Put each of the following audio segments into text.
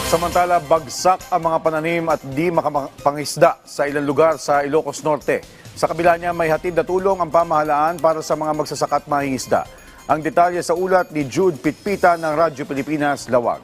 Samantala, bagsak ang mga pananim at di makapangisda sa ilang lugar sa Ilocos Norte. Sa kabila niya, may hatid na tulong ang pamahalaan para sa mga magsasaka at mangingisda. Ang detalye sa ulat ni Jude Pitpita ng Radyo Pilipinas, Lawag.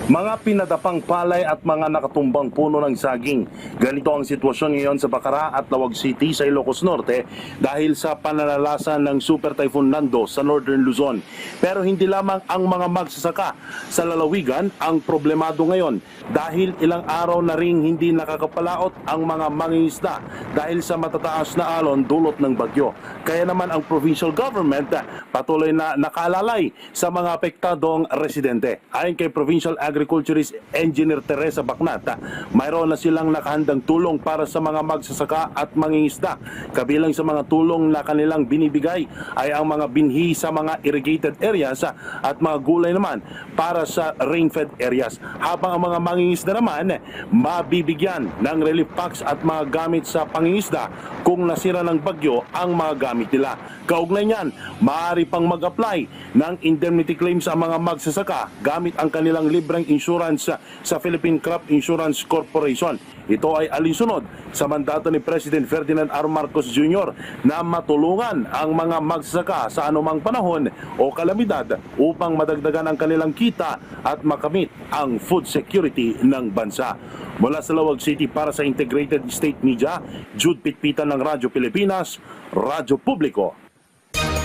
Mga pinadapang palay at mga nakatumbang puno ng saging. Ganito ang sitwasyon ngayon sa Bacara at Lawag City sa Ilocos Norte dahil sa pananalasan ng Super Typhoon Nando sa Northern Luzon. Pero hindi lamang ang mga magsasaka sa lalawigan ang problemado ngayon dahil ilang araw na ring hindi nakakapalaot ang mga mangingisda dahil sa matataas na alon dulot ng bagyo. Kaya naman ang provincial government patuloy na nakalalay sa mga apektadong residente. Ayon kay Provincial Agriculturist Engineer Teresa Bacnat, mayroon na silang nakahandang tulong para sa mga magsasaka at mangingisda. Kabilang sa mga tulong na kanilang binibigay ay ang mga binhi sa mga irrigated areas at mga gulay naman para sa rain-fed areas. Habang ang mga mangingisda naman, mabibigyan ng relief packs at mga gamit sa pangingisda kung nasira ng bagyo ang mga gamit nila. Kaugnay niyan, maaari pang mag-apply ng indemnity claims ang mga magsasaka gamit ang kanilang libreng insurance sa Philippine Crop Insurance Corporation. Ito ay alinsunod sa mandato ni President Ferdinand R. Marcos Jr. na matulungan ang mga magsasaka sa anumang panahon o kalamidad upang madagdagan ang kanilang kita at makamit ang food security ng bansa. Mula sa Lawag City para sa Integrated State Media, Jude Pitpita ng Radyo Pilipinas, Radyo Publiko.